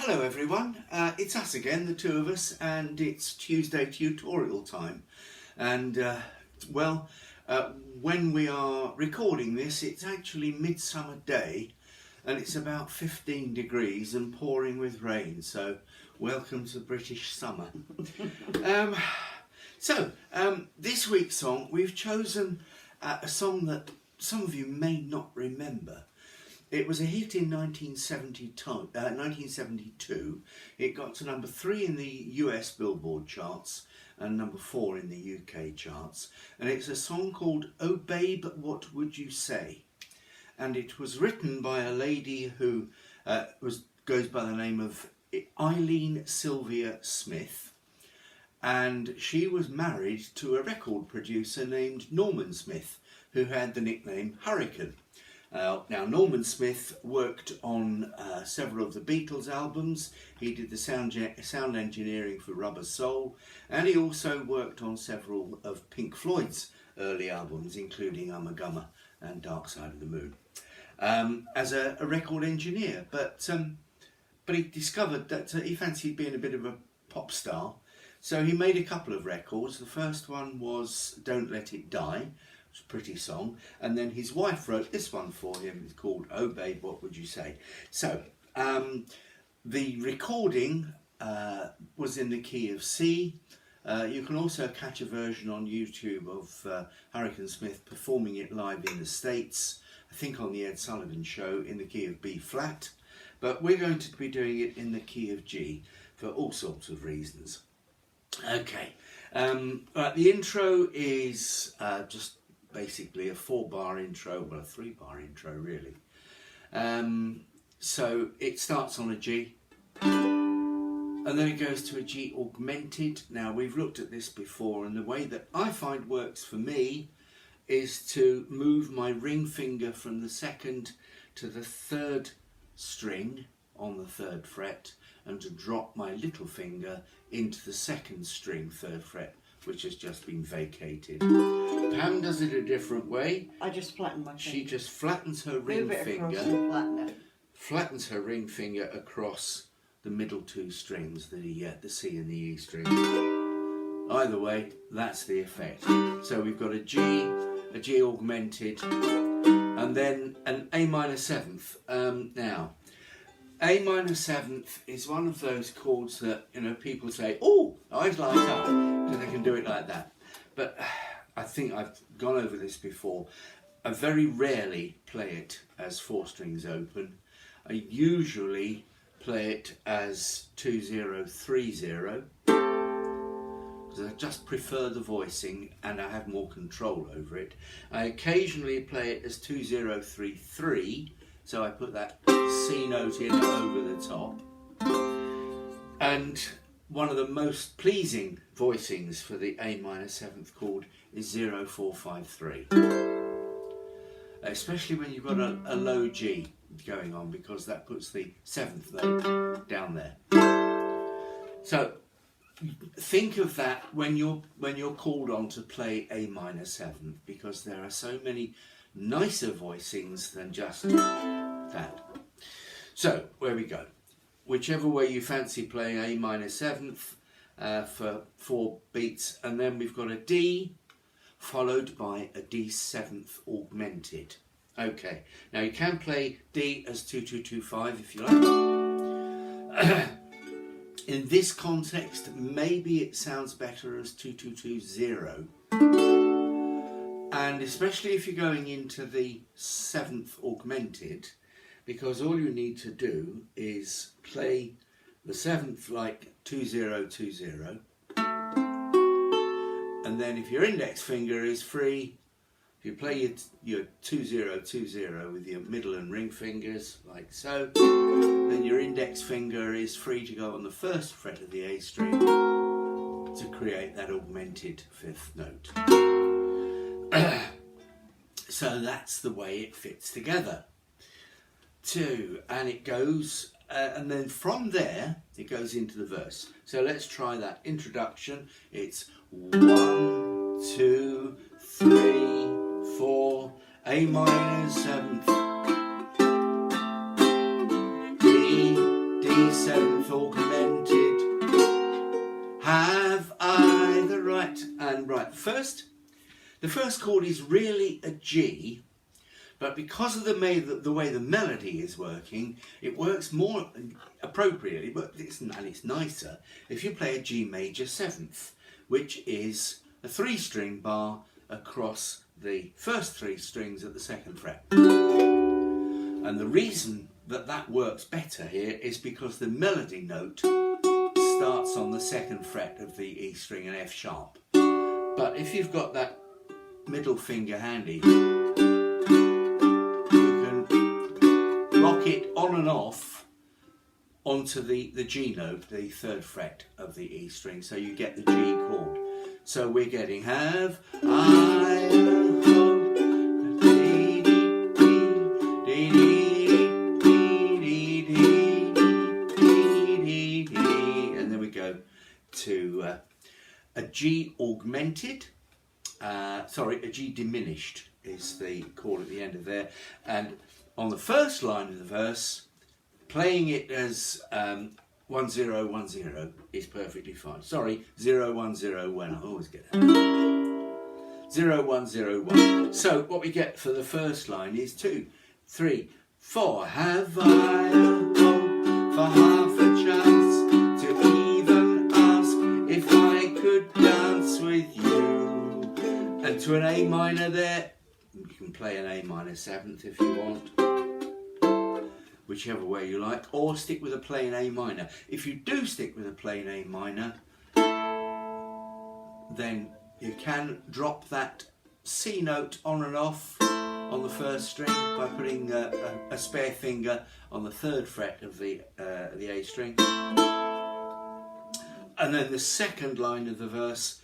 Hello everyone, it's us again, the two of us, and it's Tuesday tutorial time. And when we are recording this, it's actually Midsummer Day, and it's about 15 degrees and pouring with rain, so welcome to British summer. This week's song, we've chosen a song that some of you may not remember. It was a hit in 1972. It got to number 3 in the US Billboard charts and number 4 in the UK charts. And it's a song called Oh Babe, What Would You Say? And it was written by a lady who goes by the name of Eileen Sylvia Smith. And she was married to a record producer named Norman Smith, who had the nickname Hurricane. Now, Norman Smith worked on several of the Beatles albums. He did the sound engineering for Rubber Soul, and he also worked on several of Pink Floyd's early albums, including Ummagumma and Dark Side of the Moon, as a record engineer. But he discovered that he fancied being a bit of a pop star, so he made a couple of records. The first one was Don't Let It Die, a pretty song, and then his wife wrote this one for him. It's called Oh Babe, What Would You Say? So the recording was in the key of C. You can also catch a version on YouTube of Hurricane Smith performing it live in the States, I think on the Ed Sullivan Show, in the key of B flat, but we're going to be doing it in the key of G for all sorts of reasons. Okay, the intro is just basically a 4-bar intro, well, a 3-bar intro really. So it starts on a G, and then it goes to a G augmented. Now, we've looked at this before, and the way that I find works for me is to move my ring finger from the 2nd to the 3rd string on the 3rd fret, and to drop my little finger into the 2nd string 3rd fret, which has just been vacated. Pam does it a different way. I just flatten my finger. She just flattens her ring finger. Flattens her ring finger across the middle 2 strings, the C and the E string. Either way, that's the effect. So we've got a G augmented, and then an A minor 7th. Now, A minor 7th is one of those chords that, people say, oh, eyes light up, because they can do it like that. But I think I've gone over this before. I very rarely play it as 4 strings open. I usually play it as 2-0-3-0, because I just prefer the voicing and I have more control over it. I occasionally play it as 2-0-3-3, so I put that C note in over the top. And one of the most pleasing voicings for the A minor 7th chord is 0-4-5-3. Especially when you've got a low G going on, because that puts the 7th note down there. So think of that when you're called on to play A minor 7th, because there are so many nicer voicings than just that. So where we go, whichever way you fancy playing A minor 7th for 4 beats, and then we've got a D followed by a D7th augmented. Okay, now you can play D as 2-2-2-5 if you like. In this context, maybe it sounds better as 2-2-2-0. And especially if you're going into the 7th augmented, because all you need to do is play the 7th like 2-0-2-0, and then if your index finger is free, if you play your 2-0-2-0 with your middle and ring fingers like so, then your index finger is free to go on the 1st fret of the A string to create that augmented 5th note. So that's the way it fits together. 2, and it goes, and then from there it goes into the verse. So let's try that. Introduction, it's 1, 2, 3, 4, A minor 7th, D, D7th, first chord is really a G, but because of the way the melody is working, it works more appropriately, but it's nicer if you play a G major 7th, which is a 3-string bar across the first 3 strings at the 2nd fret. And the reason that works better here is because the melody note starts on the 2nd fret of the E string and F sharp. But if you've got that middle finger handy, it on and off onto the G note, the 3rd fret of the E string, so you get the G chord. So we're getting have I a hope, dee dee dee dee dee dee dee, and then we go to a G augmented, a G diminished is the chord at the end of there, and on the first line of the verse, playing it as 1 0 1 0 is perfectly fine. Sorry, 0 1 0 1. I always get that. 0 1 0 1. So what we get for the first line is 2 3 4. Have I a hope for half a chance to even ask if I could dance with you? And to an A minor there, you can play an A minor 7th if you want, whichever way you like, or stick with a plain A minor. If you do stick with a plain A minor, then you can drop that C note on and off on the first string by putting a spare finger on the 3rd fret of the A string. And then the second line of the verse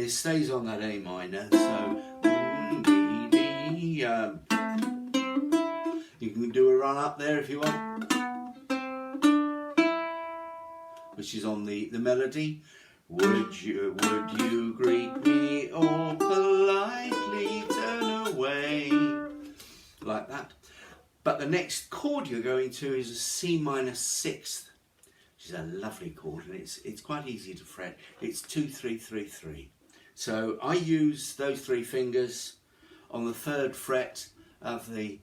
stays on that A minor, so you can do a run up there if you want, which is on the melody. Would you greet me or politely turn away? Like that. But the next chord you're going to is a C minor 6th, which is a lovely chord, and it's quite easy to fret. It's 2 3 3 3. So I use those 3 fingers on the 3rd fret of the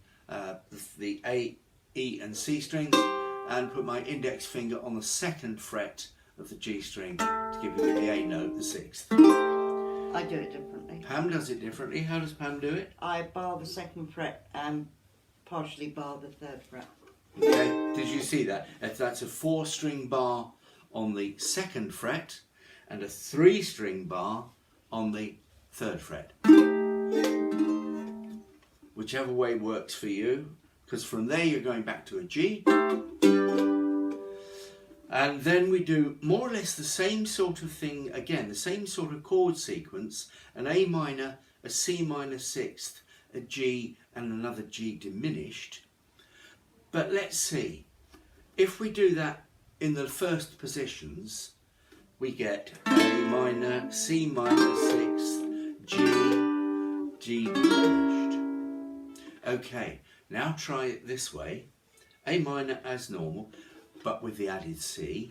A, E and C strings, and put my index finger on the 2nd fret of the G string to give you the A note, the 6th. I do it differently. Pam does it differently. How does Pam do it? I bar the 2nd fret and partially bar the 3rd fret. Okay, did you see that? That's a 4-string bar on the 2nd fret and a 3-string bar on the 3rd fret. Whichever way works for you, because from there you're going back to a G. And then we do more or less the same sort of thing again, the same sort of chord sequence: an A minor, a C minor 6th, a G and another G diminished. But let's see, if we do that in the first positions, we get A minor, C minor 6th, G diminished. Okay, now try it this way: A minor as normal, but with the added C,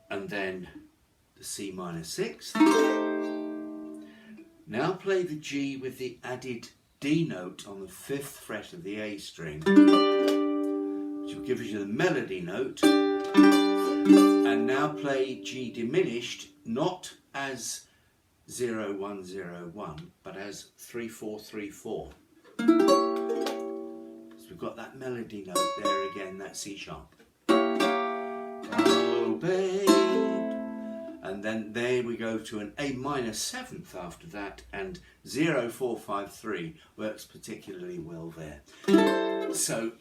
and then the C minor 6th. Now play the G with the added D note on the 5th fret of the A string, which will give you the melody note. And now play G diminished, not as 0 1 0 1, but as 3 4 3 4. We've got that melody note there again, that C sharp. Oh babe. And then there we go to an A minor 7th after that, and 0 4 5 3 works particularly well there. So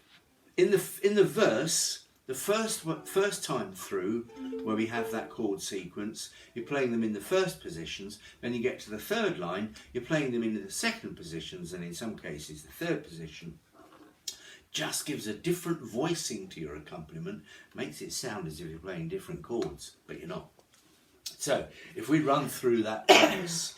in the verse, the first time through, where we have that chord sequence, you're playing them in the first positions. Then you get to the 3rd line, you're playing them in the 2nd positions, and in some cases the 3rd position. Just gives a different voicing to your accompaniment, makes it sound as if you're playing different chords, but you're not. So if we run through that verse,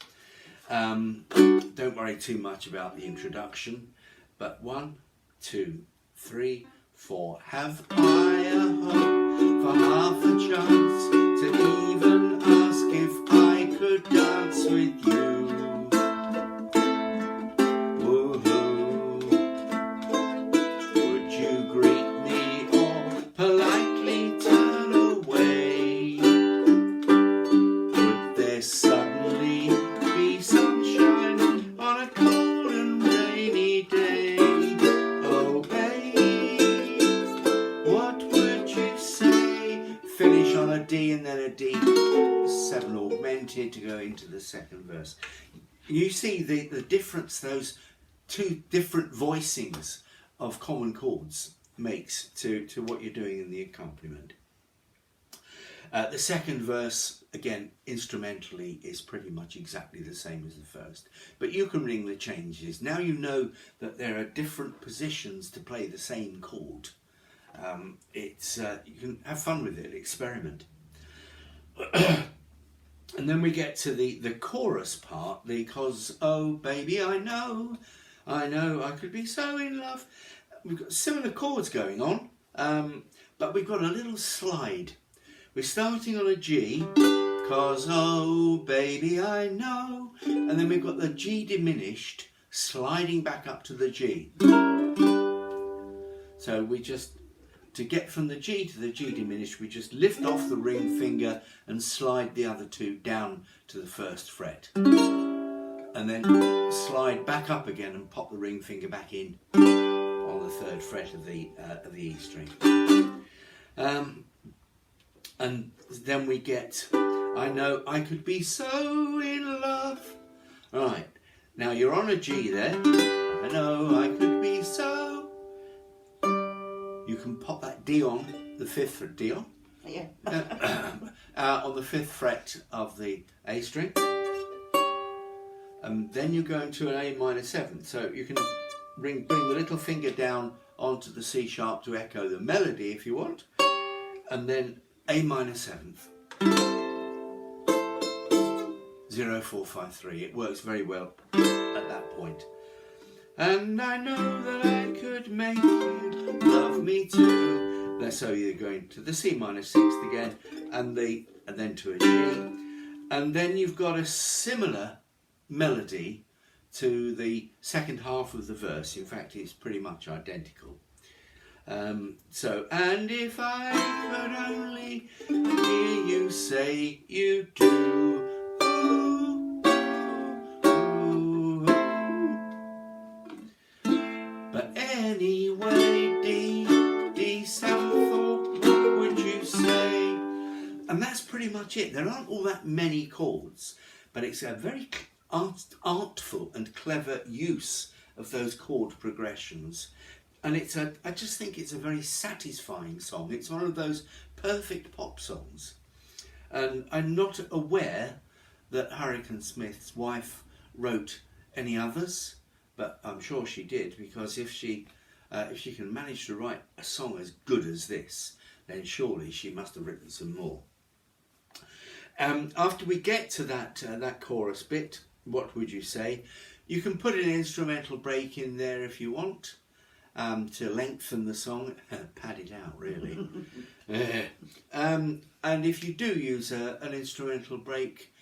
don't worry too much about the introduction, but 1 2 3 4. Have I a hope for half a chance to even ask if I could with you. Woohoo. Would you greet me or politely turn away? Would there suddenly be sunshine on a cold and rainy day? Oh babe, what would you say? Finish on a D and then a D7 augmented to go into the second verse. You see the difference those two different voicings of common chords makes to what you're doing in the accompaniment. The second verse, again, instrumentally is pretty much exactly the same as the first, but you can ring the changes. Now you know that there are different positions to play the same chord. You can have fun with it, experiment. And then we get to the chorus part, because oh baby, I know I could be so in love. We've got similar chords going on, but we've got a little slide. We're starting on a G, cause oh baby I know, and then we've got the G diminished sliding back up to the G. So we just, to get from the G to the G diminished, we just lift off the ring finger and slide the other two down to the first fret. And then slide back up again and pop the ring finger back in on the third fret of the E string. And then we get, I know I could be so in love. Right, now you're on a G there. I know I could be so. You can pop that D on, the fifth fret D on. Yeah. On the fifth fret of the A string. And then you go into an A minor 7. So you can bring the little finger down onto the C sharp to echo the melody if you want. And then A minor 7th. 0, 4, 5, 3. It works very well at that point. And I know that I could make you love me too. So you're going to the C minor 6th again, and then to a G. And then you've got a similar melody to the second half of the verse. In fact, it's pretty much identical. And if I could only hear you say you do. Ooh, ooh, ooh. But anyway, D7, what would you say? And that's pretty much it. There aren't all that many chords, but it's a very artful and clever use of those chord progressions. And I just think it's a very satisfying song. It's one of those perfect pop songs. And I'm not aware that Hurricane Smith's wife wrote any others, but I'm sure she did, because if she can manage to write a song as good as this, then surely she must have written some more. After we get to that chorus bit, what would you say? You can put an instrumental break in there if you want. To lengthen the song, pad it out really. And if you do use an instrumental break,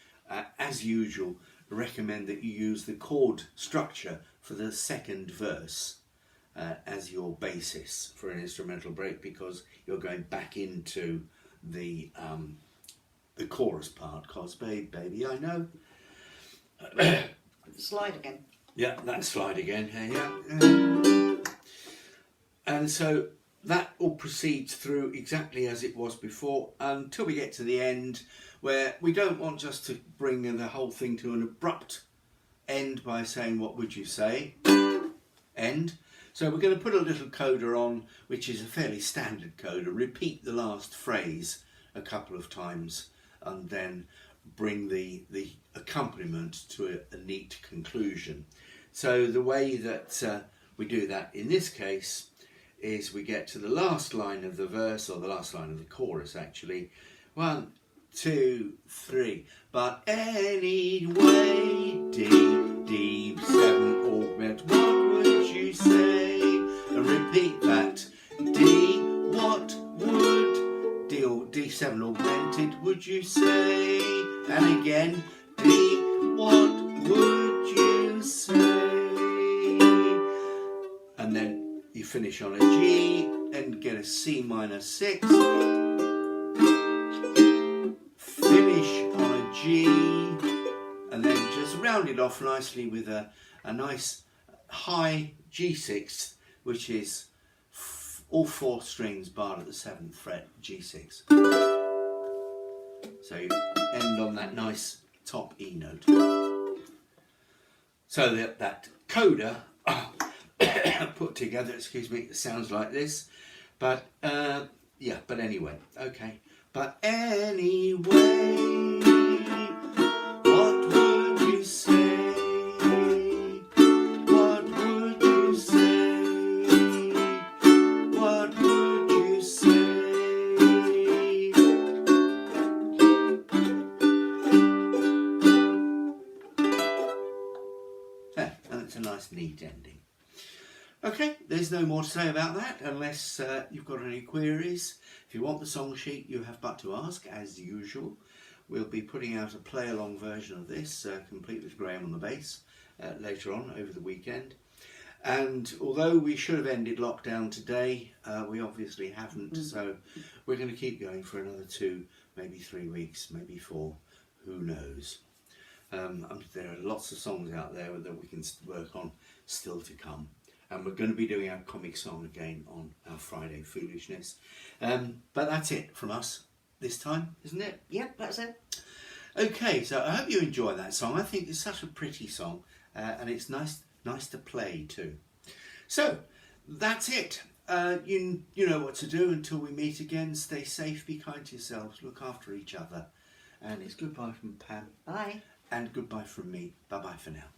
as usual, recommend that you use the chord structure for the second verse as your basis for an instrumental break, because you're going back into the chorus part. Cause baby, I know. Slide again. Yeah, that slide again. Yeah. And so that all proceeds through exactly as it was before until we get to the end, where we don't want just to bring the whole thing to an abrupt end by saying, what would you say? End. So we're going to put a little coda on, which is a fairly standard coda. Repeat the last phrase a couple of times and then bring the accompaniment to a neat conclusion. So the way that we do that in this case is we get to the last line of the verse, or the last line of the chorus actually. 1, 2, 3. But anyway, D7 augment, what would you say? And repeat that. D, what would, D7 augmented, would you say? And again, D, you finish on a G and get a C minor 6. Finish on a G and then just round it off nicely with a nice high G6, which is all 4 strings barred at the 7th fret, G6. So you end on that nice top E note. So that coda put together, excuse me, sounds like this. But yeah, but anyway, okay. But anyway, what would you say? What would you say? What would you say? And it's a nice neat ending. Okay, there's no more to say about that unless you've got any queries. If you want the song sheet, you have but to ask, as usual. We'll be putting out a play-along version of this, complete with Graham on the bass, later on over the weekend. And although we should have ended lockdown today, we obviously haven't, so we're going to keep going for another 2, maybe 3 weeks, maybe 4, who knows. There are lots of songs out there that we can work on still to come. And we're going to be doing our comic song again on our Friday Foolishness. But that's it from us this time, isn't it? Yep, that's it. Okay, so I hope you enjoy that song. I think it's such a pretty song, and it's nice to play too. So that's it. You know what to do until we meet again. Stay safe, be kind to yourselves, look after each other. And it's goodbye from Pam. Bye. And goodbye from me. Bye-bye for now.